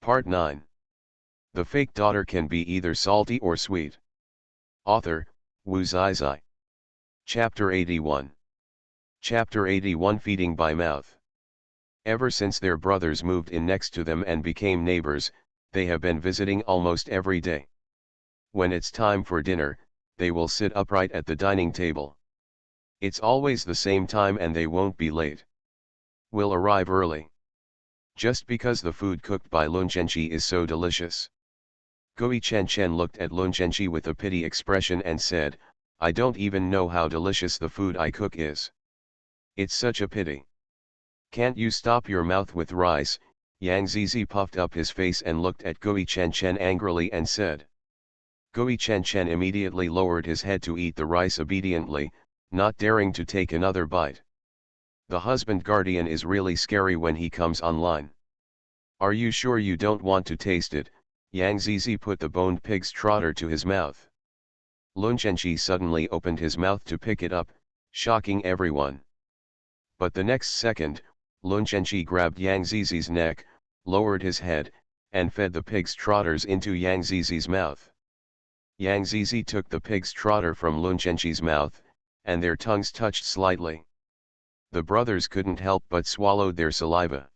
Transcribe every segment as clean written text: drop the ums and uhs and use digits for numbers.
Part 9. The fake daughter can be either salty or sweet. Author, Wu Zai. Chapter 81. Chapter 81 Feeding by Mouth. Ever since their brothers moved in next to them and became neighbors, they have been visiting almost every day. When it's time for dinner, they will sit upright at the dining table. It's always the same time and they won't be late. Will arrive early. Just because the food cooked by Lun Zhenqi is so delicious. Gui Chen looked at Lun Zhenqi with a pity expression and said, I don't even know how delicious the food I cook is. It's such a pity. Can't you stop your mouth with rice? Yang Zizi puffed up his face and looked at Gui Chen angrily and said. Gui Chen immediately lowered his head to eat the rice obediently, not daring to take another bite. The husband guardian is really scary when he comes online. Are you sure you don't want to taste it? Yang Zizi put the boned pig's trotter to his mouth. Lun Zhenqi suddenly opened his mouth to pick it up, shocking everyone. But the next second, Lun Zhenqi grabbed Yang Zizi's neck, lowered his head, and fed the pig's trotters into Yang Zizi's mouth. Yang Zizi took the pig's trotter from Lun Zhenqi's mouth, and their tongues touched slightly. The brothers couldn't help but swallowed their saliva.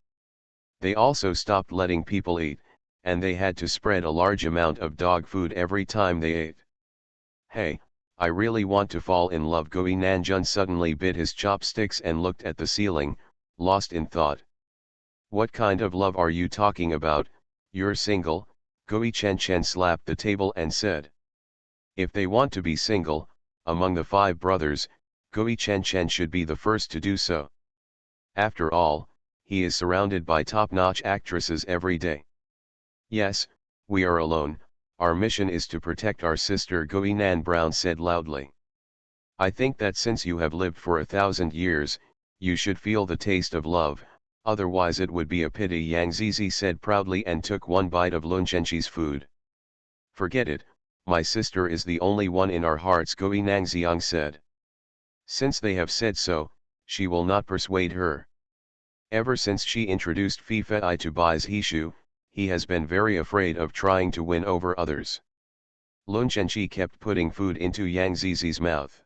They also stopped letting people eat, and they had to spread a large amount of dog food every time they ate. Hey, I really want to fall in love. Gui Nanjun suddenly bit his chopsticks and looked at the ceiling, lost in thought. What kind of love are you talking about? You're single. Gui Chen slapped the table and said. If they want to be single, among the 5 brothers, Gui Chen should be the first to do so. After all, he is surrounded by top-notch actresses every day. Yes, we are alone, our mission is to protect our sister, Gui Nan Brown said loudly. I think that since you have lived for 1,000 years, you should feel the taste of love, otherwise it would be a pity, Yang Zizi said proudly and took one bite of Lun Zhenqi's food. Forget it, my sister is the only one in our hearts, Gui Nangxiang said. Since they have said so, she will not persuade her. Ever since she introduced Fifei to Bai's Hishu, he has been very afraid of trying to win over others. Lun Zhenqi kept putting food into Yang Zizi's mouth.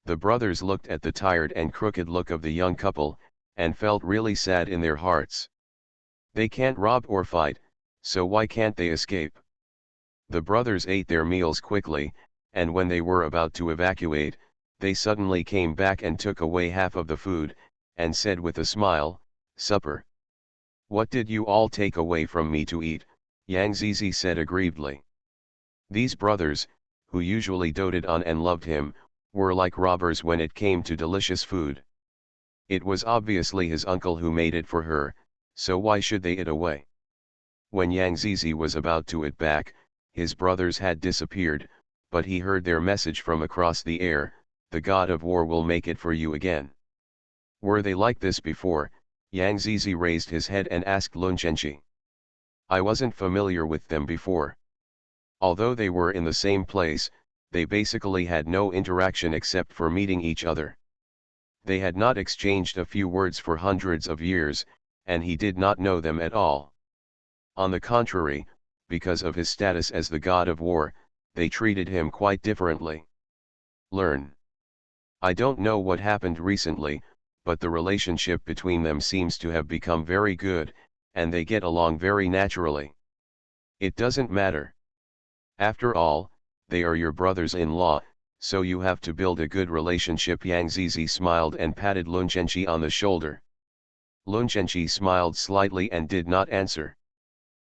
The brothers looked at the tired and crooked look of the young couple, and felt really sad in their hearts. They can't rob or fight, so why can't they escape? The brothers ate their meals quickly, and when they were about to evacuate, they suddenly came back and took away half of the food, and said with a smile, supper. What did you all take away from me to eat? Yang Zizi said aggrievedly. These brothers, who usually doted on and loved him, were like robbers when it came to delicious food. It was obviously his uncle who made it for her, so why should they eat away? When Yang Zizi was about to eat back, his brothers had disappeared, but he heard their message from across the air, the god of war will make it for you again. Were they like this before? Yang Zizi raised his head and asked Lun Zhenqi. I wasn't familiar with them before. Although they were in the same place, they basically had no interaction except for meeting each other. They had not exchanged a few words for hundreds of years, and he did not know them at all. On the contrary, because of his status as the god of war, they treated him quite differently. Learn. I don't know what happened recently, but the relationship between them seems to have become very good, and they get along very naturally. It doesn't matter. After all, they are your brothers-in-law, so you have to build a good relationship. Yang Zizi smiled and patted Lun Zhenqi on the shoulder. Lun Zhenqi smiled slightly and did not answer.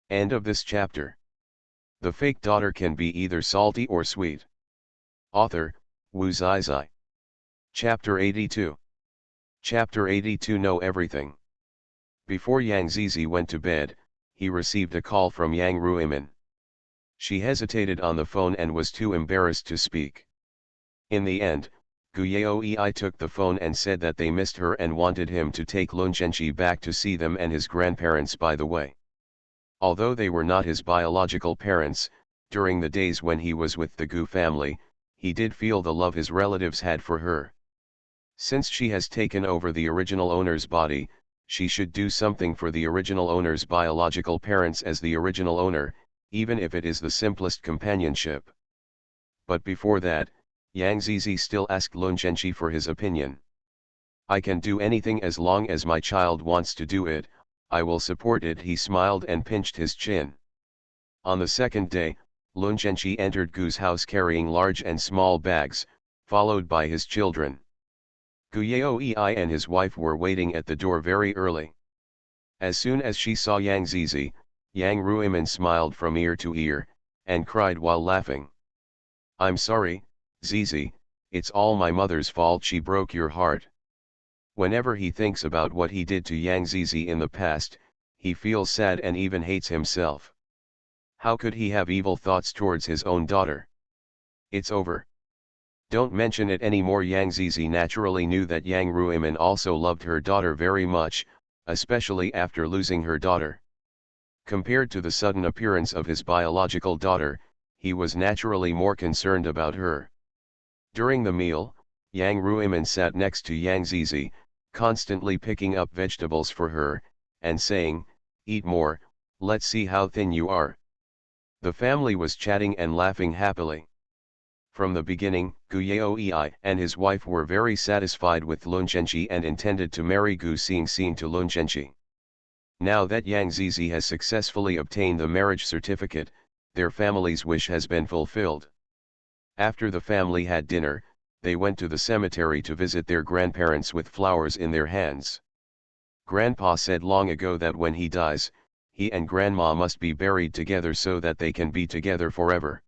End of this chapter. The fake daughter can be either salty or sweet. Author, Wu Zai. Chapter 82. Chapter 82 Know Everything. Before Yang Zizi went to bed, he received a call from Yang Ruimin. She hesitated on the phone and was too embarrassed to speak. In the end, Guyaoi took the phone and said that they missed her and wanted him to take Lun Zhenqi back to see them and his grandparents by the way. Although they were not his biological parents, during the days when he was with the Gu family, he did feel the love his relatives had for her. Since she has taken over the original owner's body, she should do something for the original owner's biological parents as the original owner, even if it is the simplest companionship. But before that, Yang Zizi still asked Lun Zhenqi for his opinion. I can do anything as long as my child wants to do it, I will support it. He smiled and pinched his chin. On the second day, Lun Zhenqi entered Gu's house carrying large and small bags, followed by his children. Gu Yaoei and his wife were waiting at the door very early. As soon as she saw Yang Zizi, Yang Ruimin smiled from ear to ear, and cried while laughing. I'm sorry, Zizi, it's all my mother's fault. She broke your heart. Whenever he thinks about what he did to Yang Zizi in the past, he feels sad and even hates himself. How could he have evil thoughts towards his own daughter? It's over. Don't mention it anymore. Yang Zizi naturally knew that Yang Ruimin also loved her daughter very much, especially after losing her daughter. Compared to the sudden appearance of his biological daughter, he was naturally more concerned about her. During the meal, Yang Ruimin sat next to Yang Zizi, constantly picking up vegetables for her, and saying, "Eat more, let's see how thin you are." The family was chatting and laughing happily. From the beginning, Gu Yaoei and his wife were very satisfied with Lun Zhenqi and intended to marry Gu Xingxing to Lun Zhenqi. Now that Yang Zizi has successfully obtained the marriage certificate, their family's wish has been fulfilled. After the family had dinner, they went to the cemetery to visit their grandparents with flowers in their hands. Grandpa said long ago that when he dies, he and Grandma must be buried together so that they can be together forever.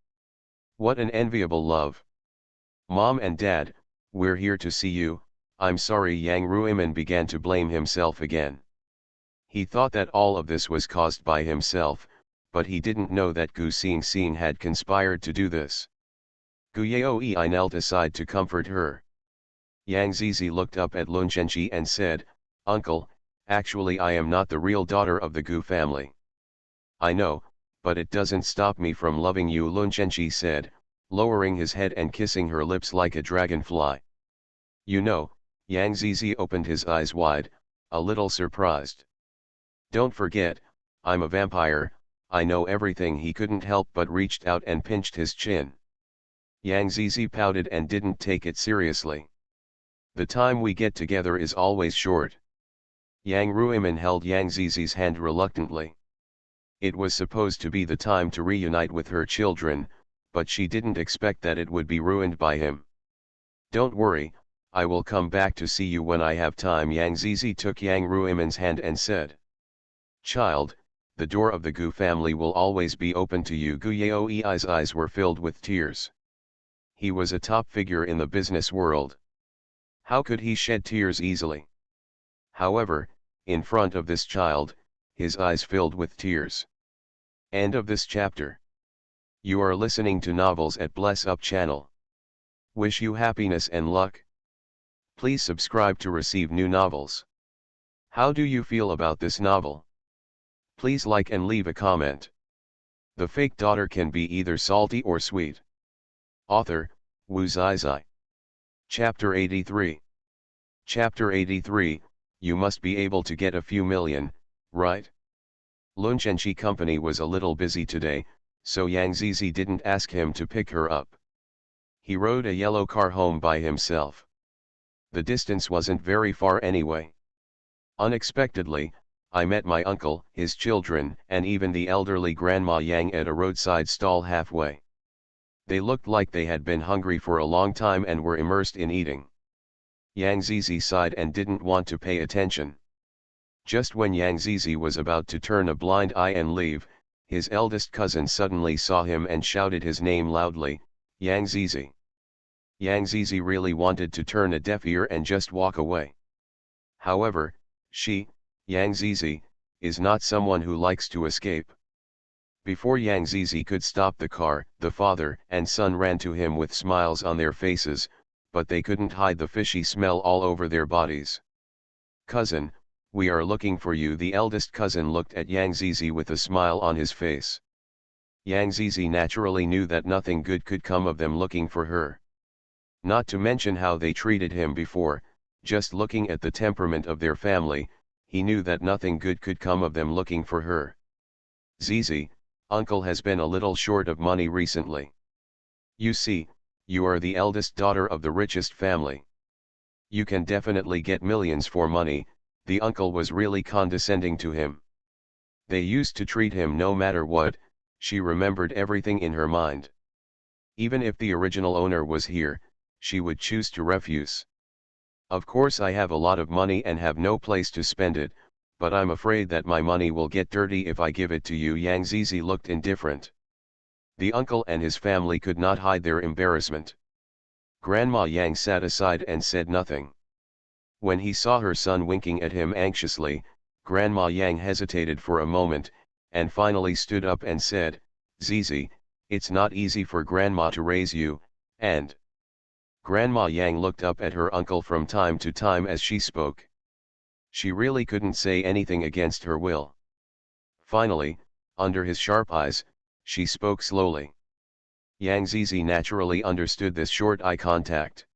What an enviable love. Mom and Dad, we're here to see you. I'm sorry. Yang Ruimin began to blame himself again. He thought that all of this was caused by himself, but he didn't know that Gu Xingxing had conspired to do this. Gu Yaoei knelt aside to comfort her. Yang Zizi looked up at Lun Zhenqi and said, "Uncle, actually I am not the real daughter of the Gu family." "I know, but it doesn't stop me from loving you," Lun Zhenqi said, lowering his head and kissing her lips like a dragonfly. "You know," Yang Zizi opened his eyes wide, a little surprised. "Don't forget, I'm a vampire, I know everything." He couldn't help but reached out and pinched his chin. Yang Zizi pouted and didn't take it seriously. "The time we get together is always short." Yang Ruimin held Yang Zizi's hand reluctantly. It was supposed to be the time to reunite with her children, but she didn't expect that it would be ruined by him. "Don't worry, I will come back to see you when I have time." Yang Zizi took Yang Ruimin's hand and said, "Child, the door of the Gu family will always be open to you." Gu Yaoei's eyes were filled with tears. He was a top figure in the business world. How could he shed tears easily? However, in front of this child, his eyes filled with tears. End of this chapter. You are listening to Novels at Bless Up channel. Wish you happiness and luck. Please subscribe to receive new novels. How do you feel about this novel? Please like and leave a comment. The fake daughter can be either salty or sweet. Author, Wu Zizai. Chapter 83. Chapter 83, you must be able to get a few million, right? Lun Zhenqi company was a little busy today, so Yang Zizi didn't ask him to pick her up. He rode a yellow car home by himself. The distance wasn't very far anyway. Unexpectedly, I met my uncle, his children, and even the elderly Grandma Yang at a roadside stall halfway. They looked like they had been hungry for a long time and were immersed in eating. Yang Zizi sighed and didn't want to pay attention. Just when Yang Zizi was about to turn a blind eye and leave, his eldest cousin suddenly saw him and shouted his name loudly, "Yang Zizi." Yang Zizi really wanted to turn a deaf ear and just walk away. However, Yang Zizi, is not someone who likes to escape. Before Yang Zizi could stop the car, the father and son ran to him with smiles on their faces, but they couldn't hide the fishy smell all over their bodies. "Cousin, we are looking for you." The eldest cousin looked at Yang Zizi with a smile on his face. Yang Zizi naturally knew that nothing good could come of them looking for her. Not to mention how they treated him before, just looking at the temperament of their family, he knew that nothing good could come of them looking for her. Zizi, uncle has been a little short of money recently. You see, you are the eldest daughter of the richest family. You can definitely get millions for money. The uncle was really condescending to him. They used to treat him no matter what. She remembered everything in her mind. Even if the original owner was here, she would choose to refuse. Of course I have a lot of money and have no place to spend it, but I'm afraid that my money will get dirty if I give it to you. Yang Zizi looked indifferent. The uncle and his family could not hide their embarrassment. Grandma Yang sat aside and said nothing. When he saw her son winking at him anxiously, Grandma Yang hesitated for a moment, and finally stood up and said, Zizi, it's not easy for Grandma to raise you, and Grandma Yang looked up at her uncle from time to time as she spoke. She really couldn't say anything against her will. Finally, under his sharp eyes, she spoke slowly. Yang Zizi naturally understood this short eye contact.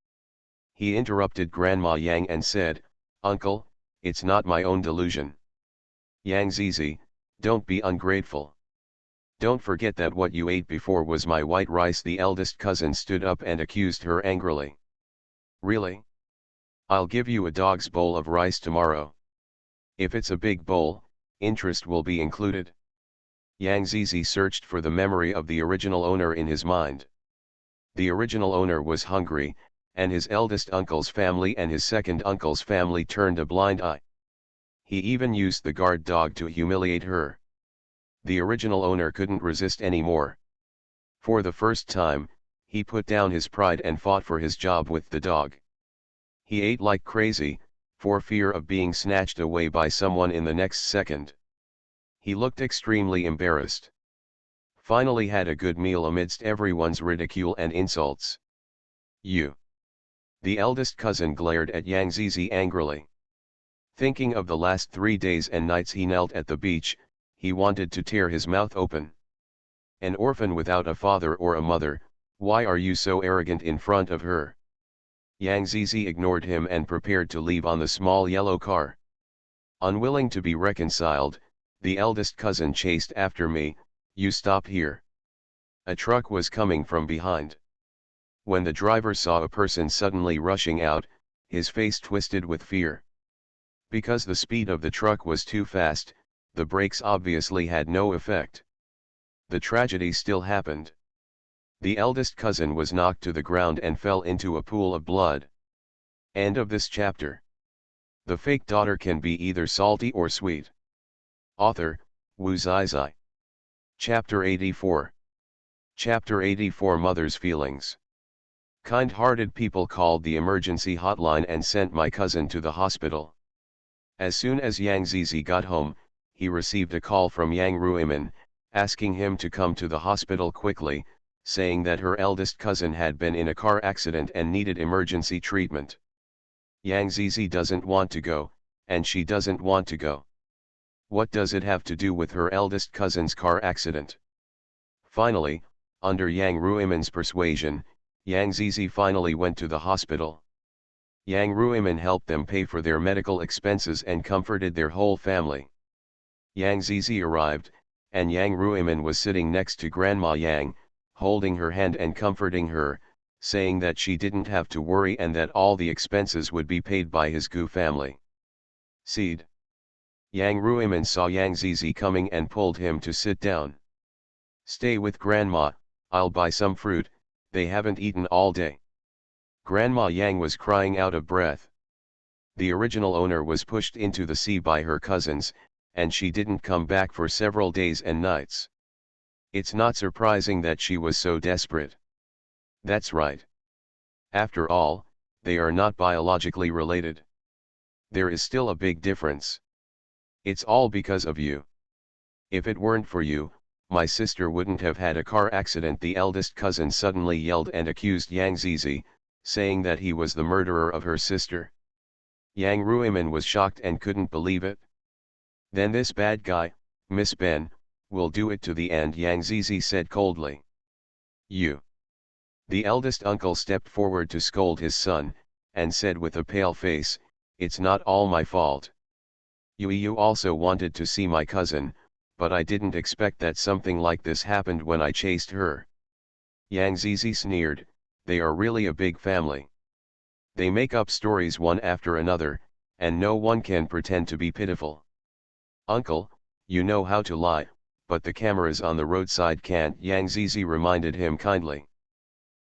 He interrupted Grandma Yang and said, Uncle, it's not my own delusion. Yang Zizi, don't be ungrateful. Don't forget that what you ate before was my white rice. The eldest cousin stood up and accused her angrily. Really? I'll give you a dog's bowl of rice tomorrow. If it's a big bowl, interest will be included. Yang Zizi searched for the memory of the original owner in his mind. The original owner was hungry, and his eldest uncle's family and his second uncle's family turned a blind eye. He even used the guard dog to humiliate her. The original owner couldn't resist anymore. For the first time, he put down his pride and fought for his job with the dog. He ate like crazy, for fear of being snatched away by someone in the next second. He looked extremely embarrassed. Finally had a good meal amidst everyone's ridicule and insults. You. The eldest cousin glared at Yang Zizi angrily. Thinking of the last 3 days and nights he knelt at the beach, he wanted to tear his mouth open. An orphan without a father or a mother, why are you so arrogant in front of her? Yang Zizi ignored him and prepared to leave on the small yellow car. Unwilling to be reconciled, the eldest cousin chased after me. You stop here. A truck was coming from behind. When the driver saw a person suddenly rushing out, his face twisted with fear. Because the speed of the truck was too fast, the brakes obviously had no effect. The tragedy still happened. The eldest cousin was knocked to the ground and fell into a pool of blood. End of this chapter. The fake daughter can be either salty or sweet. Author, Wu Zizai. Chapter 84. Chapter 84 Mother's Feelings. Kind-hearted people called the emergency hotline and sent my cousin to the hospital. As soon as Yang Zizi got home, he received a call from Yang Ruimin, asking him to come to the hospital quickly, saying that her eldest cousin had been in a car accident and needed emergency treatment. Yang Zizi doesn't want to go, and she doesn't want to go. What does it have to do with her eldest cousin's car accident? Finally, under Yang Ruimin's persuasion, Yang Zizi finally went to the hospital. Yang Ruimin helped them pay for their medical expenses and comforted their whole family. Yang Zizi arrived, and Yang Ruimin was sitting next to Grandma Yang, holding her hand and comforting her, saying that she didn't have to worry and that all the expenses would be paid by his Gu family. Seed. Yang Ruimin saw Yang Zizi coming and pulled him to sit down. Stay with Grandma, I'll buy some fruit, they haven't eaten all day. Grandma Yang was crying out of breath. The original owner was pushed into the sea by her cousins, and she didn't come back for several days and nights. It's not surprising that she was so desperate. That's right. After all, they are not biologically related. There is still a big difference. It's all because of you. If it weren't for you, my sister wouldn't have had a car accident. The eldest cousin suddenly yelled and accused Yang Zizi, saying that he was the murderer of her sister. Yang Ruimin was shocked and couldn't believe it. Then this bad guy, Miss Ben, will do it to the end, Yang Zizi said coldly. You. The eldest uncle stepped forward to scold his son, and said with a pale face, it's not all my fault. You also wanted to see my cousin, but I didn't expect that something like this happened when I chased her. Yang Zizi sneered, they are really a big family. They make up stories one after another, and no one can pretend to be pitiful. Uncle, you know how to lie, but the cameras on the roadside can't, Yang Zizi reminded him kindly.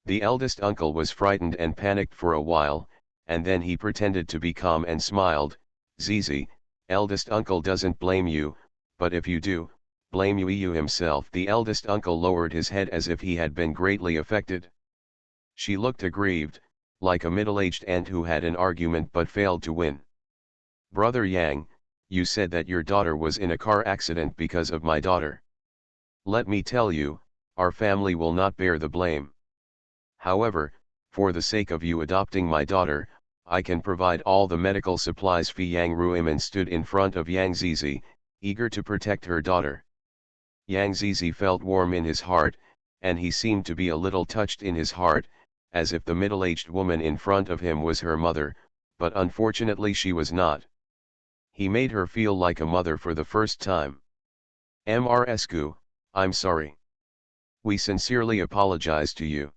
The eldest uncle was frightened and panicked for a while, and then he pretended to be calm and smiled. Zizi, eldest uncle doesn't blame you, but if you do, blame you himself. The eldest uncle lowered his head as if he had been greatly affected. She looked aggrieved, like a middle-aged aunt who had an argument but failed to win. Brother Yang, you said that your daughter was in a car accident because of my daughter. Let me tell you, our family will not bear the blame. However, for the sake of you adopting my daughter, I can provide all the medical supplies. Yang Ruiman stood in front of Yang Zizi, eager to protect her daughter. Yang Zizi felt warm in his heart, and he seemed to be a little touched in his heart, as if the middle-aged woman in front of him was her mother, but unfortunately she was not. He made her feel like a mother for the first time. Mrsku, I'm sorry. We sincerely apologize to you.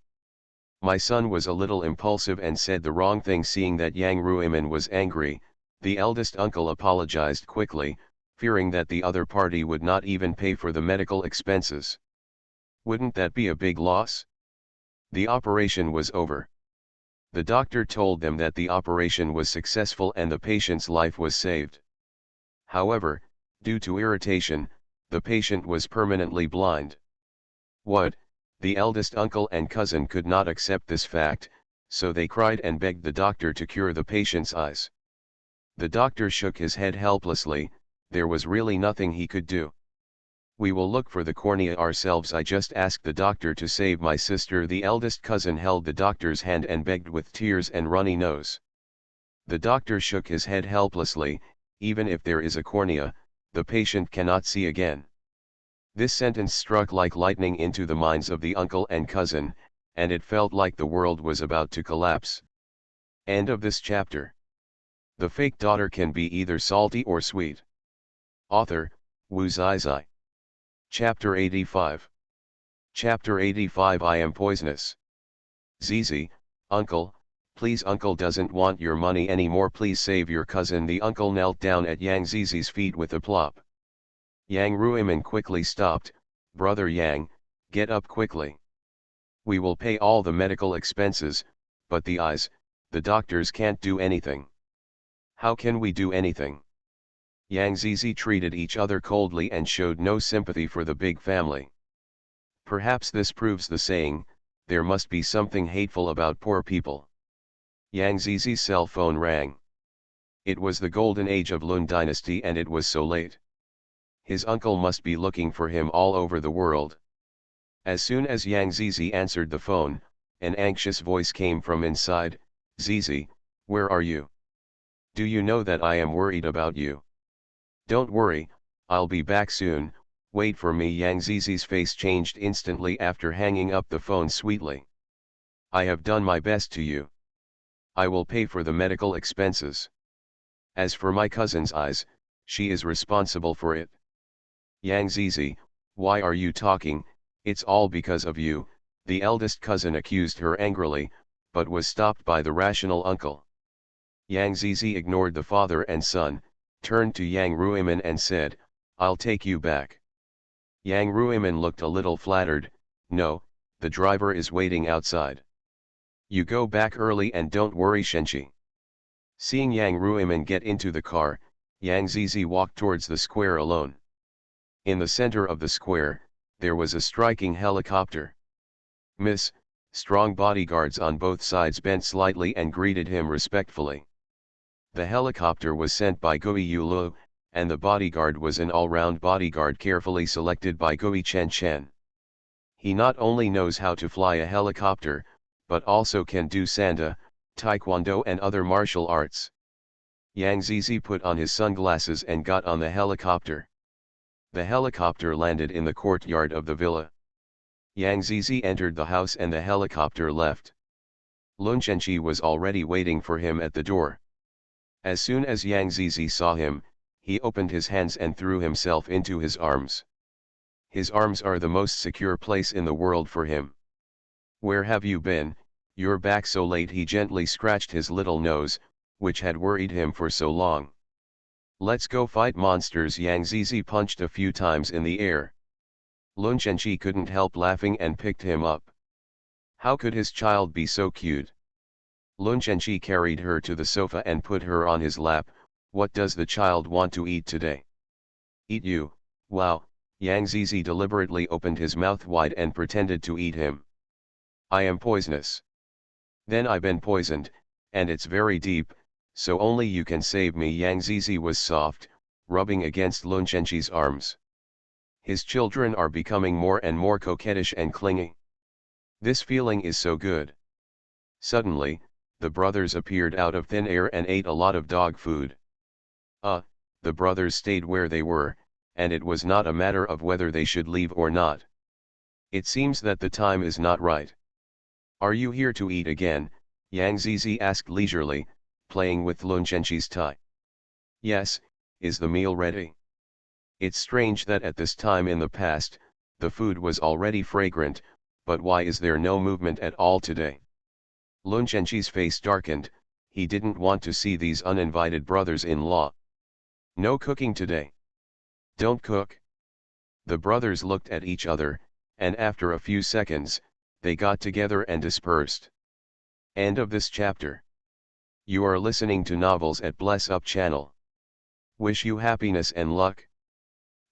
My son was a little impulsive and said the wrong thing. Seeing that Yang Ruiman was angry, the eldest uncle apologized quickly, fearing that the other party would not even pay for the medical expenses. Wouldn't that be a big loss? The operation was over. The doctor told them that the operation was successful and the patient's life was saved. However, due to irritation, the patient was permanently blind. What? The eldest uncle and cousin could not accept this fact, so they cried and begged the doctor to cure the patient's eyes. The doctor shook his head helplessly, there was really nothing he could do. We will look for the cornea ourselves. I just asked the doctor to save my sister. The eldest cousin held the doctor's hand and begged with tears and runny nose. The doctor shook his head helplessly, even if there is a cornea, the patient cannot see again. This sentence struck like lightning into the minds of the uncle and cousin, and it felt like the world was about to collapse. End of this chapter. The fake daughter can be either salty or sweet. Author, Wu Zizai. Chapter 85. Chapter 85. I am poisonous. Zizi, uncle, please, uncle doesn't want your money anymore, please save your cousin. The uncle knelt down at Yang Zizi's feet with a plop. Yang Ruiman quickly stopped. Brother Yang, get up quickly. We will pay all the medical expenses, but the eyes, the doctors can't do anything. How can we do anything? Yang Zizi treated each other coldly and showed no sympathy for the big family. Perhaps this proves the saying, there must be something hateful about poor people. Yang Zizi's cell phone rang. It was the golden age of Lun dynasty and it was so late. His uncle must be looking for him all over the world. As soon as Yang Zizi answered the phone, an anxious voice came from inside. Zizi, where are you? Do you know that I am worried about you? Don't worry, I'll be back soon, wait for me. Yang Zizi's face changed instantly after hanging up the phone sweetly. I have done my best to you. I will pay for the medical expenses. As for my cousin's eyes, she is responsible for it. Yang Zizi, why are you talking? It's all because of you, the eldest cousin accused her angrily, but was stopped by the rational uncle. Yang Zizi ignored the father and son, turned to Yang Ruiman and said, I'll take you back. Yang Ruiman looked a little flattered. No, the driver is waiting outside. You go back early and don't worry, Shenchi. Seeing Yang Ruiman get into the car, Yang Zizi walked towards the square alone. In the center of the square, there was a striking helicopter. Miss, strong bodyguards on both sides bent slightly and greeted him respectfully. The helicopter was sent by Gui Yulu, and the bodyguard was an all-round bodyguard carefully selected by Gui Chen Chen. He not only knows how to fly a helicopter, but also can do sanda, taekwondo and other martial arts. Yang Zizi put on his sunglasses and got on the helicopter. The helicopter landed in the courtyard of the villa. Yang Zizi entered the house and the helicopter left. Lun Shenchi was already waiting for him at the door. As soon as Yang Zizi saw him, he opened his hands and threw himself into his arms. His arms are the most secure place in the world for him. Where have you been, you're back so late? He gently scratched his little nose, which had worried him for so long. Let's go fight monsters. Yang Zizi punched a few times in the air. Lun Zhenqi couldn't help laughing and picked him up. How could his child be so cute? Lun Zhenqi carried her to the sofa and put her on his lap. What does the child want to eat today? Eat you, wow. Yang Zizi deliberately opened his mouth wide and pretended to eat him. I am poisonous. Then I've been poisoned, and it's very deep, so only you can save me. Yang Zizi was soft, rubbing against Lun Zhenqi's arms. His children are becoming more and more coquettish and clingy. This feeling is so good. Suddenly, the brothers appeared out of thin air and ate a lot of dog food. The brothers stayed where they were, and it was not a matter of whether they should leave or not. It seems that the time is not right. Are you here to eat again? Yang Zizi asked leisurely, playing with Lun Zhenqi's tie. Yes, is the meal ready? It's strange that at this time in the past, the food was already fragrant, but why is there no movement at all today? Lun Zhenqi's face darkened. He didn't want to see these uninvited brothers-in-law. No cooking today. Don't cook. The brothers looked at each other, and after a few seconds, they got together and dispersed. End of this chapter. You are listening to Novels at Bless Up channel. Wish you happiness and luck.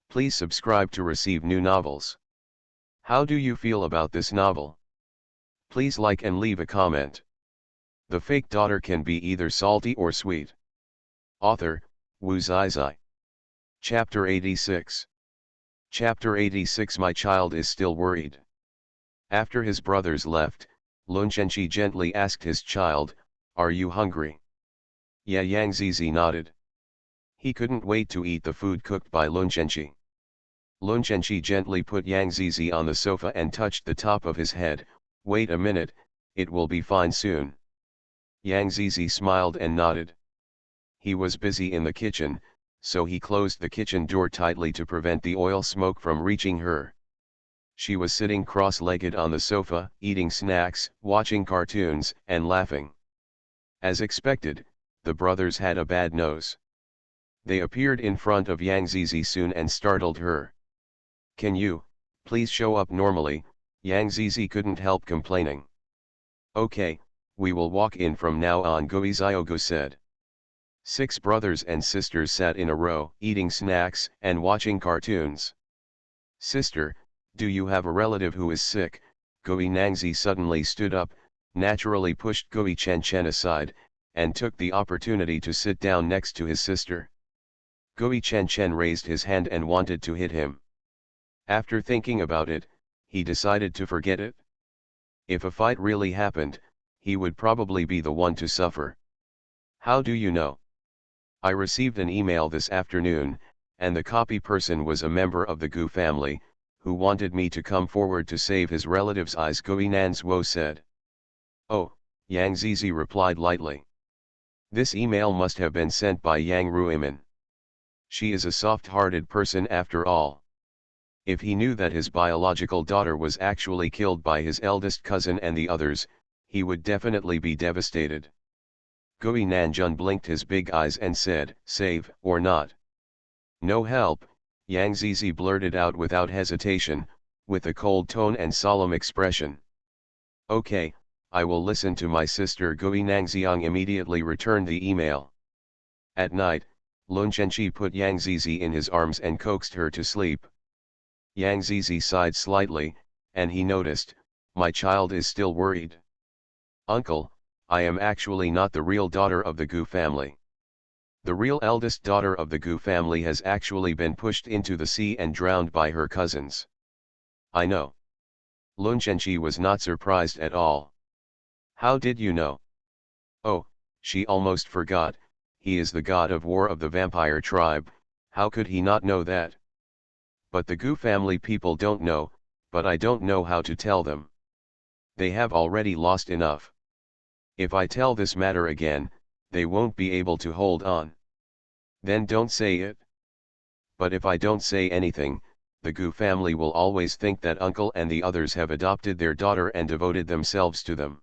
Please subscribe to receive new novels. How do you feel about this novel? Please like and leave a comment. The fake daughter can be either salty or sweet. Author, Wu Zizai. Chapter 86. Chapter 86. My child is still worried. After his brothers left, Lun Zhenqi gently asked his child, are you hungry? Yeah. Yang Zizi nodded. He couldn't wait to eat the food cooked by Lun Zhenqi. Lun Zhenqi gently put Yang Zizi on the sofa and touched the top of his head. Wait a minute, it will be fine soon. Yang Zizi smiled and nodded. He was busy in the kitchen, so he closed the kitchen door tightly to prevent the oil smoke from reaching her. She was sitting cross-legged on the sofa, eating snacks, watching cartoons, and laughing. As expected, the brothers had a bad nose. They appeared in front of Yang Zizi soon and startled her. Can you, please show up normally? Yang Zizi couldn't help complaining. Okay, we will walk in from now on, Gui Ziogo said. 6 brothers and sisters sat in a row, eating snacks and watching cartoons. Sister, do you have a relative who is sick? Gui Nangzi suddenly stood up, naturally pushed Gui Chen aside, and took the opportunity to sit down next to his sister. Gui Chen raised his hand and wanted to hit him. After thinking about it, he decided to forget it. If a fight really happened, he would probably be the one to suffer. How do you know? I received an email this afternoon, and the copy person was a member of the Gu family, who wanted me to come forward to save his relative's eyes, Gui Nanzhuo said. Oh, Yang Zizi replied lightly. This email must have been sent by Yang Ruimin. She is a soft-hearted person after all. If he knew that his biological daughter was actually killed by his eldest cousin and the others, he would definitely be devastated. Gui Nanjun blinked his big eyes and said, save, or not? No help, Yang Zizi blurted out without hesitation, with a cold tone and solemn expression. Okay, I will listen to my sister. Gui Nangxiang immediately returned the email. At night, Lun Zhenqi put Yang Zizi in his arms and coaxed her to sleep. Yang Zizi sighed slightly, and he noticed, my child is still worried. Uncle, I am actually not the real daughter of the Gu family. The real eldest daughter of the Gu family has actually been pushed into the sea and drowned by her cousins. I know. Lun Zhenqi was not surprised at all. How did you know? Oh, she almost forgot, he is the god of war of the vampire tribe, how could he not know that? But the Gu family people don't know, but I don't know how to tell them. They have already lost enough. If I tell this matter again, they won't be able to hold on. Then don't say it. But if I don't say anything, the Gu family will always think that uncle and the others have adopted their daughter and devoted themselves to them.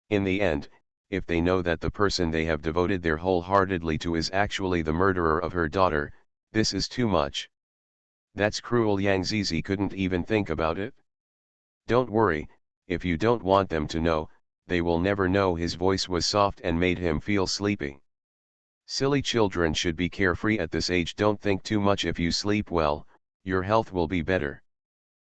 In the end, if they know that the person they have devoted their wholeheartedly to is actually the murderer of her daughter, this is too much. That's cruel. Yang Zizi couldn't even think about it. Don't worry, if you don't want them to know, they will never know. His voice was soft and made him feel sleepy. Silly children should be carefree at this age. Don't think too much. If you sleep well, your health will be better.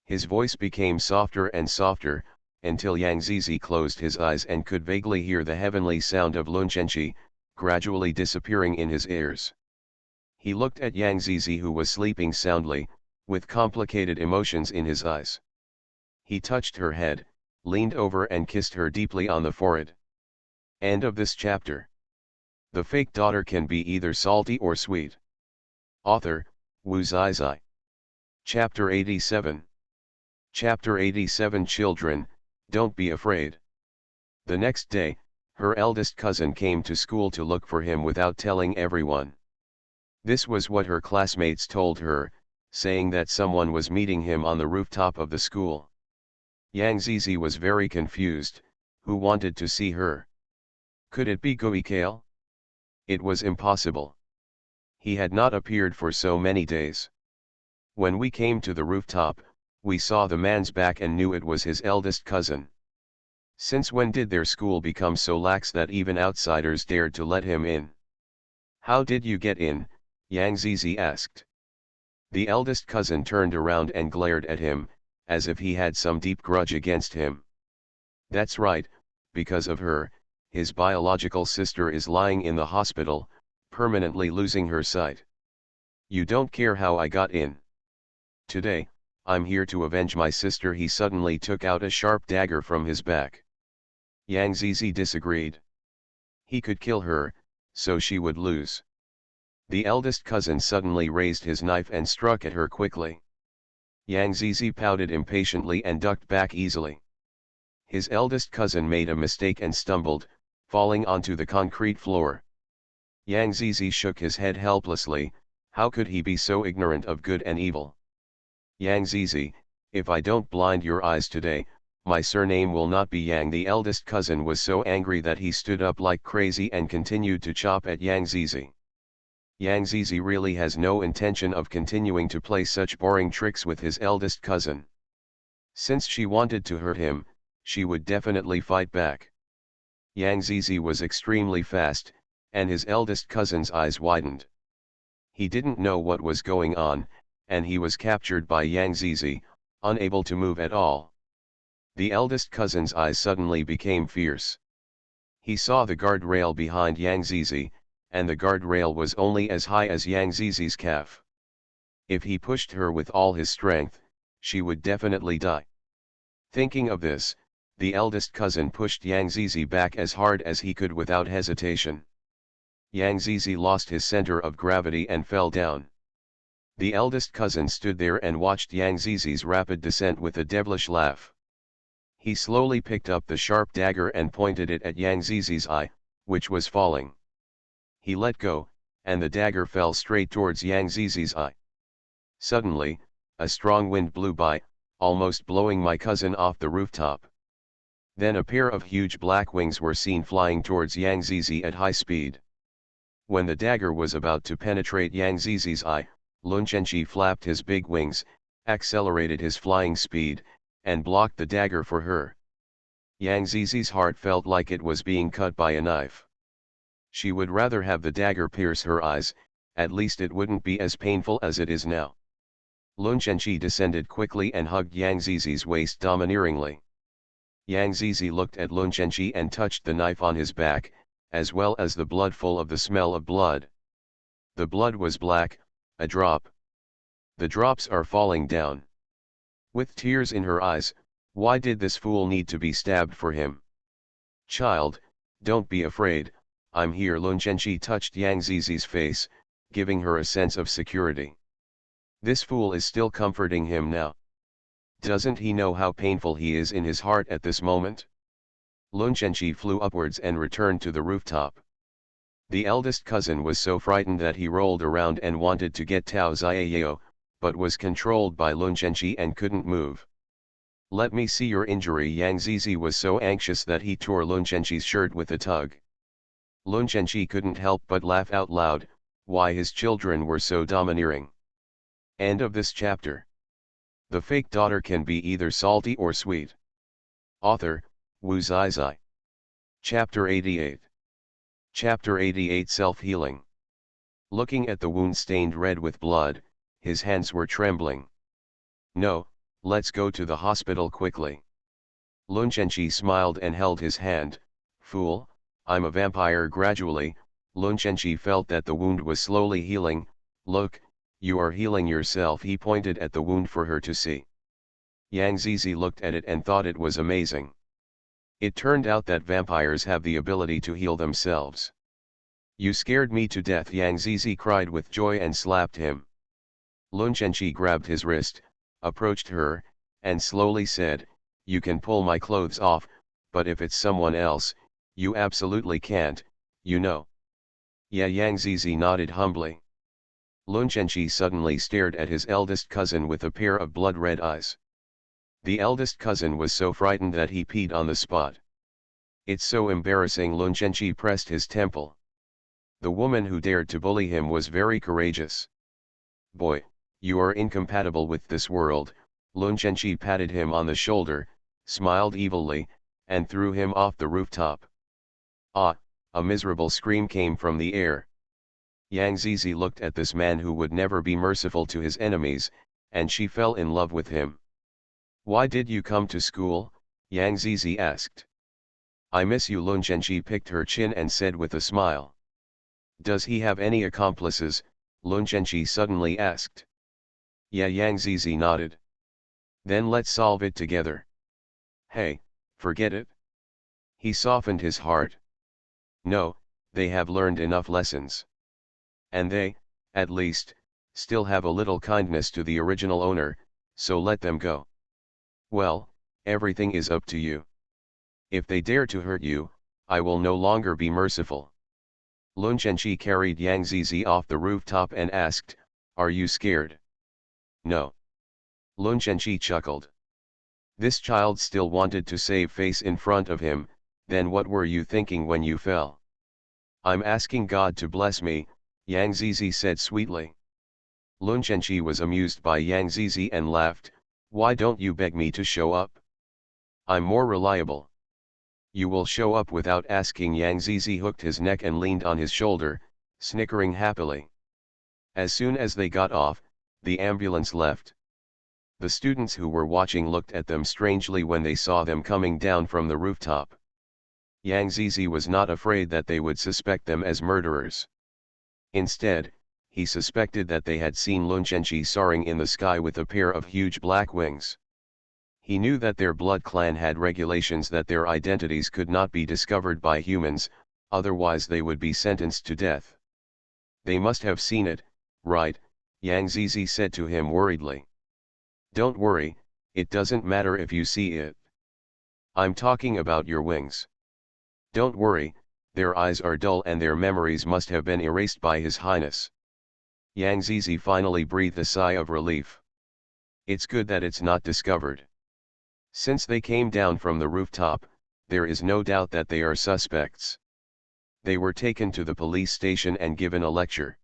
His voice became softer and softer, until Yang Zizi closed his eyes and could vaguely hear the heavenly sound of Lun Chenchi, gradually disappearing in his ears. He looked at Yang Zizi, who was sleeping soundly, with complicated emotions in his eyes. He touched her head, leaned over and kissed her deeply on the forehead. End of this chapter. The fake daughter can be either salty or sweet. Author, Wu Zizai. Chapter 87. Chapter 87. Children, don't be afraid. The next day, her eldest cousin came to school to look for him without telling everyone. This was what her classmates told her, saying that someone was meeting him on the rooftop of the school. Yang Zizi was very confused. Who wanted to see her? Could it be Guikale? It was impossible. He had not appeared for so many days. When we came to the rooftop, we saw the man's back and knew it was his eldest cousin. Since when did their school become so lax that even outsiders dared to let him in? How did you get in? Yang Zizi asked. The eldest cousin turned around and glared at him, as if he had some deep grudge against him. That's right, because of her, his biological sister is lying in the hospital, permanently losing her sight. You don't care how I got in. Today, I'm here to avenge my sister. He suddenly took out a sharp dagger from his back. Yang Zizi disagreed. He could kill her, so she would lose. The eldest cousin suddenly raised his knife and struck at her quickly. Yang Zizi pouted impatiently and ducked back easily. His eldest cousin made a mistake and stumbled, falling onto the concrete floor. Yang Zizi shook his head helplessly. How could he be so ignorant of good and evil? Yang Zizi, if I don't blind your eyes today, my surname will not be Yang. The eldest cousin was so angry that he stood up like crazy and continued to chop at Yang Zizi. Yang Zizi really has no intention of continuing to play such boring tricks with his eldest cousin. Since she wanted to hurt him, she would definitely fight back. Yang Zizi was extremely fast, and his eldest cousin's eyes widened. He didn't know what was going on, and he was captured by Yang Zizi, unable to move at all. The eldest cousin's eyes suddenly became fierce. He saw the guardrail behind Yang Zizi, and the guardrail was only as high as Yang Zizi's calf. If he pushed her with all his strength, she would definitely die. Thinking of this, the eldest cousin pushed Yang Zizi back as hard as he could without hesitation. Yang Zizi lost his center of gravity and fell down. The eldest cousin stood there and watched Yang Zizi's rapid descent with a devilish laugh. He slowly picked up the sharp dagger and pointed it at Yang Zizi's eye, which was falling. He let go, and the dagger fell straight towards Yang Zizi's eye. Suddenly, a strong wind blew by, almost blowing my cousin off the rooftop. Then a pair of huge black wings were seen flying towards Yang Zizi at high speed. When the dagger was about to penetrate Yang Zizi's eye, Lun Chenchi flapped his big wings, accelerated his flying speed, and blocked the dagger for her. Yang Zizi's heart felt like it was being cut by a knife. She would rather have the dagger pierce her eyes, at least it wouldn't be as painful as it is now. Lun Chenchi descended quickly and hugged Yang Zizi's waist domineeringly. Yang Zizi looked at Lun Chenchi and touched the knife on his back, as well as the blood, full of the smell of blood. The blood was black, a drop. The drops are falling down. With tears in her eyes, why did this fool need to be stabbed for him? Child, don't be afraid, I'm here. Lun Chenchi touched Yang Zizi's face, giving her a sense of security. This fool is still comforting him now. Doesn't he know how painful he is in his heart at this moment? Lun Chenchi flew upwards and returned to the rooftop. The eldest cousin was so frightened that he rolled around and wanted to get Tao Xiaoyao, but was controlled by Lun Zhenji and couldn't move. "Let me see your injury." Yang Zizi was so anxious that he tore Lun Zhenji's shirt with a tug. Lun Zhenji couldn't help but laugh out loud, why his children were so domineering. End of this chapter. The fake daughter can be either salty or sweet. Author, Wu Zizai. Chapter 88. Chapter 88 Self-Healing. Looking at the wound stained red with blood, his hands were trembling. "No, let's go to the hospital quickly." Lun Zhenji smiled and held his hand. "Fool, I'm a vampire." Gradually, Lun Zhenji felt that the wound was slowly healing. "Look, you are healing yourself." He pointed at the wound for her to see. Yang Zizi looked at it and thought it was amazing. It turned out that vampires have the ability to heal themselves. "You scared me to death," Yang Zizi cried with joy and slapped him. Lun Zhenji grabbed his wrist, approached her, and slowly said, "You can pull my clothes off, but if it's someone else, you absolutely can't, you know." "Yeah." Yang Zizi nodded humbly. Lun Zhenji suddenly stared at his eldest cousin with a pair of blood-red eyes. The eldest cousin was so frightened that he peed on the spot. "It's so embarrassing." Lun Zhenji pressed his temple. The woman who dared to bully him was very courageous. "Boy, you are incompatible with this world." Lun Zhenji patted him on the shoulder, smiled evilly, and threw him off the rooftop. "Ah!" A miserable scream came from the air. Yang Zizi looked at this man who would never be merciful to his enemies, and she fell in love with him. "Why did you come to school?" Yang Zizi asked. "I miss you." Lun Zhenji picked her chin and said with a smile. "Does he have any accomplices?" Lun Zhenji suddenly asked. "Yeah." Yang Zizi nodded. "Then let's solve it together." "Hey, forget it." He softened his heart. "No, they have learned enough lessons. And they, at least, still have a little kindness to the original owner, so let them go." "Well, everything is up to you. If they dare to hurt you, I will no longer be merciful." Lun Zhenji carried Yang Zizi off the rooftop and asked, "Are you scared?" "No." Lun Zhenji chuckled. This child still wanted to save face in front of him. "Then what were you thinking when you fell?" "I'm asking God to bless me," Yang Zizi said sweetly. Lun Zhenji was amused by Yang Zizi and laughed. "Why don't you beg me to show up? I'm more reliable." "You will show up without asking." Yang Zizi hooked his neck and leaned on his shoulder, snickering happily. As soon as they got off, the ambulance left. The students who were watching looked at them strangely when they saw them coming down from the rooftop. Yang Zizi was not afraid that they would suspect them as murderers. Instead, he suspected that they had seen Lun Zhenji soaring in the sky with a pair of huge black wings. He knew that their blood clan had regulations that their identities could not be discovered by humans, otherwise they would be sentenced to death. "They must have seen it, right?" Yang Zizi said to him worriedly. "Don't worry, it doesn't matter if you see it. I'm talking about your wings. Don't worry, their eyes are dull and their memories must have been erased by His Highness." Yang Zizi finally breathed a sigh of relief. "It's good that it's not discovered. Since they came down from the rooftop, there is no doubt that they are suspects." They were taken to the police station and given a lecture.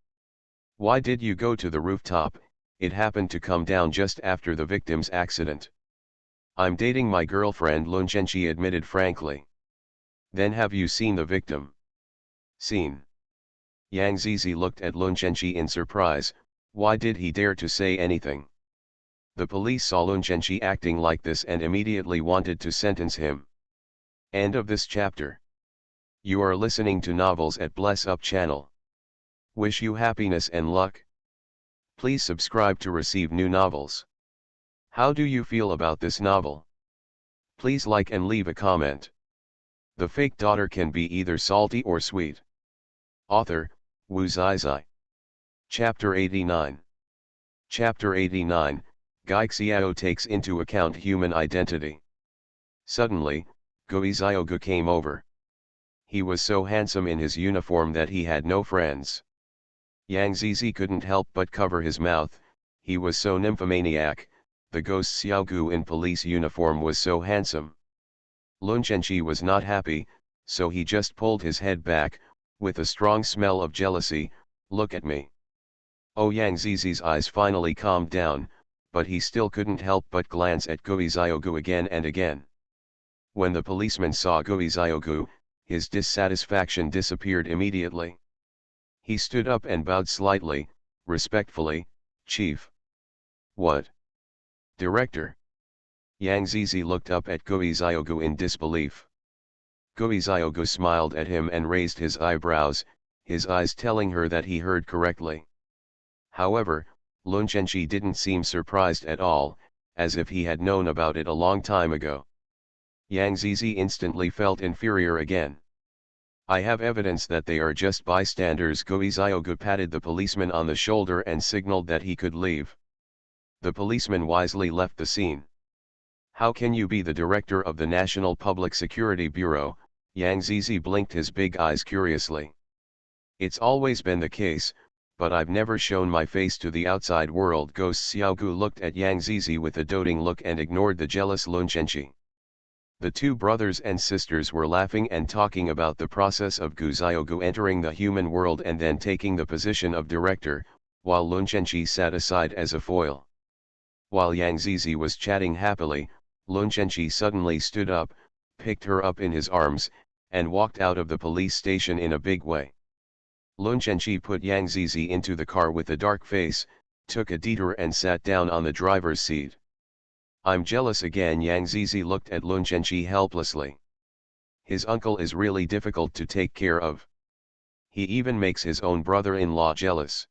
"Why did you go to the rooftop?" "It happened to come down just after the victim's accident." "I'm dating my girlfriend," Lun Zhenji admitted frankly. "Then have you seen the victim?" "Seen." Yang Zizi looked at Lun Zhenji in surprise. Why did he dare to say anything? The police saw Lun Zhenji acting like this and immediately wanted to sentence him. End of this chapter. You are listening to Novels at Bless Up channel. Wish you happiness and luck. Please subscribe to receive new novels. How do you feel about this novel? Please like and leave a comment. The fake daughter can be either salty or sweet. Author, Wu Zizai. Chapter 89. Chapter 89, Gai Xiao takes into account human identity. Suddenly, Gui Xiaogu came over. He was so handsome in his uniform that he had no friends. Yang Zizi couldn't help but cover his mouth, he was so nymphomaniac, the ghost Xiaogu in police uniform was so handsome. Lun Chenchi was not happy, so he just pulled his head back, with a strong smell of jealousy. Look at me. Oh, Yang Zizi's eyes finally calmed down, but he still couldn't help but glance at Gui Xiaogu again and again. When the policeman saw Gui Xiaogu, his dissatisfaction disappeared immediately. He stood up and bowed slightly, respectfully. Chief. What? Director. Yang Zizi looked up at Gui Xiaogu in disbelief. Gui Xiaogu smiled at him and raised his eyebrows, his eyes telling her that he heard correctly. However, Lun Chenchi didn't seem surprised at all, as if he had known about it a long time ago. Yang Zizi instantly felt inferior again. I have evidence that they are just bystanders. Gui Xiaogu patted the policeman on the shoulder and signaled that he could leave. The policeman wisely left the scene. How can you be the director of the National Public Security Bureau? Yang Zizi blinked his big eyes curiously. It's always been the case, but I've never shown my face to the outside world. Ghost Xiaogu looked at Yang Zizi with a doting look and ignored the jealous Lun Chenchi. The two brothers and sisters were laughing and talking about the process of Gu Xiaogu entering the human world and then taking the position of director, while Lun Chenchi sat aside as a foil. While Yang Zizi was chatting happily, Lun Chenchi suddenly stood up, picked her up in his arms, and walked out of the police station in a big way. Lun Chenchi put Yang Zizi into the car with a dark face, took a detour and sat down on the driver's seat. I'm jealous again. Yang Zizi looked at Lun Chenchi helplessly. His uncle is really difficult to take care of. He even makes his own brother-in-law jealous.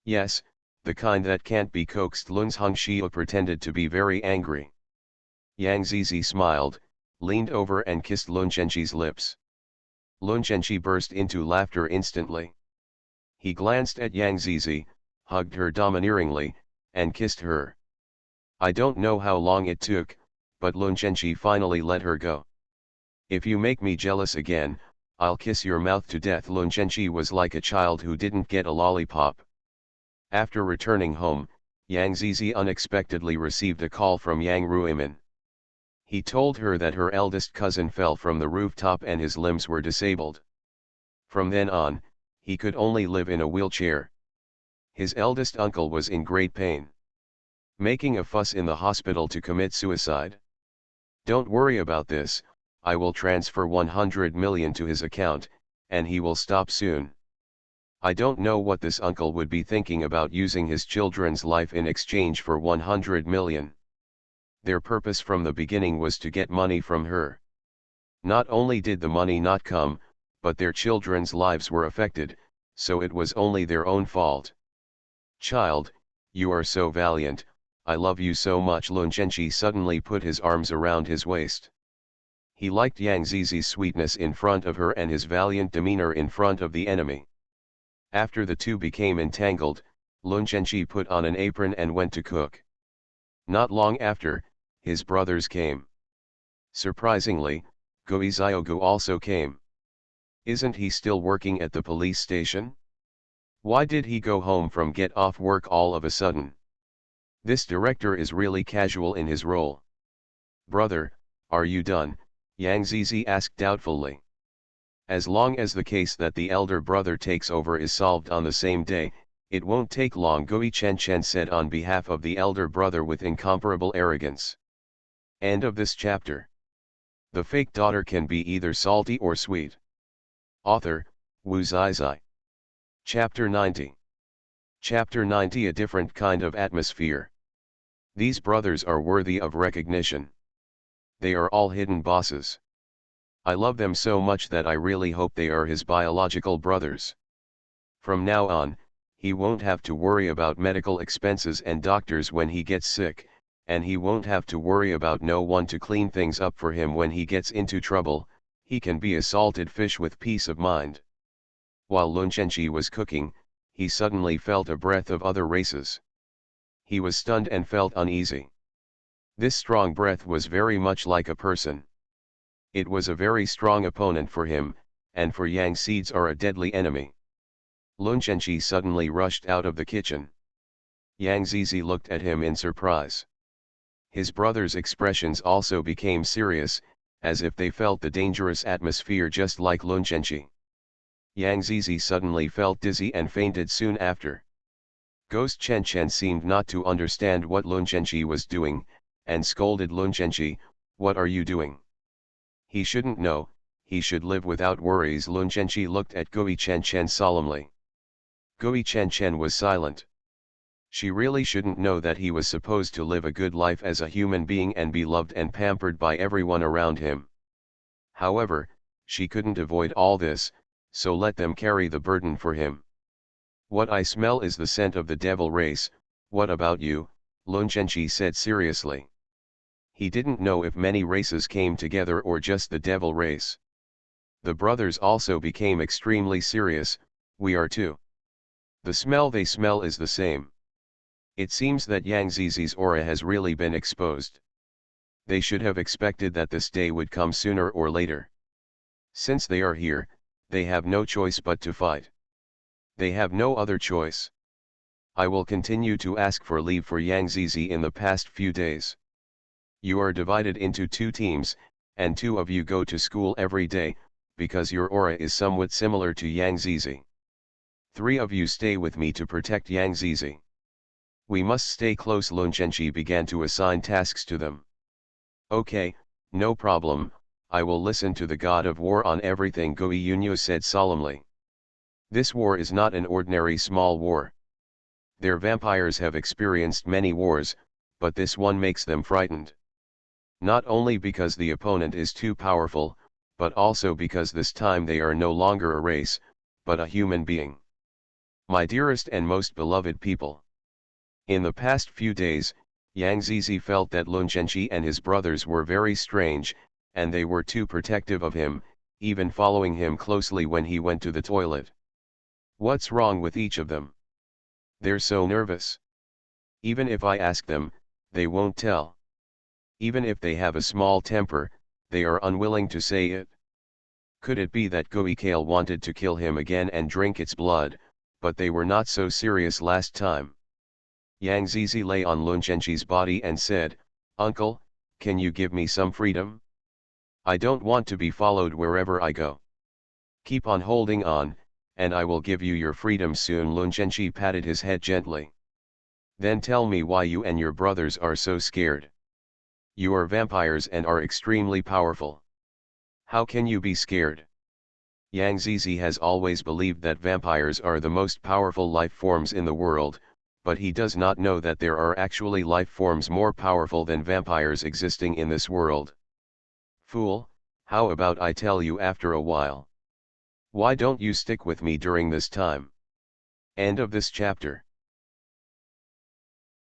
Yes, the kind that can't be coaxed. Lun Hongxiu pretended to be very angry. Yang Zizi smiled, leaned over and kissed Lun Chenchi's lips. Lun Chenchi burst into laughter instantly. He glanced at Yang Zizi, hugged her domineeringly, and kissed her. I don't know how long it took, but Lun Chenchi finally let her go. If you make me jealous again, I'll kiss your mouth to death. Lun Chenchi was like a child who didn't get a lollipop. After returning home, Yang Zizi unexpectedly received a call from Yang Ruimin. He told her that her eldest cousin fell from the rooftop and his limbs were disabled. From then on, he could only live in a wheelchair. His eldest uncle was in great pain, making a fuss in the hospital to commit suicide. Don't worry about this, I will transfer 100 million to his account, and he will stop soon. I don't know what this uncle would be thinking about using his children's life in exchange for 100 million. Their purpose from the beginning was to get money from her. Not only did the money not come, but their children's lives were affected, so it was only their own fault. Child, you are so valiant, I love you so much. Lun Chenchi suddenly put his arms around his waist. He liked Yang Zizi's sweetness in front of her and his valiant demeanor in front of the enemy. After the two became entangled, Lun Chenchi put on an apron and went to cook. Not long after, his brothers came. Surprisingly, Gui Xiaogu also came. Isn't he still working at the police station? Why did he go home from get off work all of a sudden? This director is really casual in his role. Brother, are you done? Yang Zizi asked doubtfully. As long as the case that the elder brother takes over is solved on the same day, it won't take long, Gui Chen said on behalf of the elder brother with incomparable arrogance. End of this chapter. The fake daughter can be either salty or sweet. Author, Wu Zizai. Chapter 90. Chapter 90. A different kind of atmosphere. These brothers are worthy of recognition. They are all hidden bosses. I love them so much that I really hope they are his biological brothers. From now on, he won't have to worry about medical expenses and doctors when he gets sick, and he won't have to worry about no one to clean things up for him when he gets into trouble. He can be a salted fish with peace of mind. While Lun Chenchi was cooking, he suddenly felt a breath of other races. He was stunned and felt uneasy. This strong breath was very much like a person. It was a very strong opponent for him, and for yang seeds are a deadly enemy. Lun Zhenji suddenly rushed out of the kitchen. Yang Zizi looked at him in surprise. His brother's expressions also became serious, as if they felt the dangerous atmosphere just like Lun Zhenji. Yang Zizi suddenly felt dizzy and fainted soon after. Ghost Chen Chen seemed not to understand what Lun Zhenji was doing, and scolded Lun Zhenji, "What are you doing? He shouldn't know, he should live without worries." Lun Zhenji looked at Gui Chen Chen solemnly. Gui Chen Chen was silent. She really shouldn't know that he was supposed to live a good life as a human being and be loved and pampered by everyone around him. However, she couldn't avoid all this, so let them carry the burden for him. "What I smell is the scent of the devil race. What about you?" Lun Zhenji said seriously. He didn't know if many races came together or just the devil race. The brothers also became extremely serious. "We are too. The smell they smell is the same. It seems that Yang Zizi's aura has really been exposed. They should have expected that this day would come sooner or later. Since they are here, they have no choice but to fight. They have no other choice. I will continue to ask for leave for Yang Zizi in the past few days. You are divided into 2 teams, and 2 of you go to school every day, because your aura is somewhat similar to Yang Zizi. 3 of you stay with me to protect Yang Zizi. We must stay close." Lun Zhenji began to assign tasks to them. "Okay, no problem, I will listen to the god of war on everything," Gui Yunyo said solemnly. "This war is not an ordinary small war. Their vampires have experienced many wars, but this one makes them frightened. Not only because the opponent is too powerful, but also because this time they are no longer a race, but a human being. My dearest and most beloved people." In the past few days, Yang Zizi felt that Lun Zhenji and his brothers were very strange, and they were too protective of him, even following him closely when he went to the toilet. What's wrong with each of them? They're so nervous. Even if I ask them, they won't tell. Even if they have a small temper, they are unwilling to say it. Could it be that Gui Kale wanted to kill him again and drink its blood, but they were not so serious last time? Yang Zizi lay on Lun Zhenji's body and said, "Uncle, can you give me some freedom? I don't want to be followed wherever I go. Keep on holding on, and I will give you your freedom soon." Lun Zhenji patted his head gently. "Then tell me why you and your brothers are so scared. You are vampires and are extremely powerful. How can you be scared?" Yang Zizi has always believed that vampires are the most powerful life forms in the world, but he does not know that there are actually life forms more powerful than vampires existing in this world. "Fool, how about I tell you after a while? Why don't you stick with me during this time?" End of this chapter.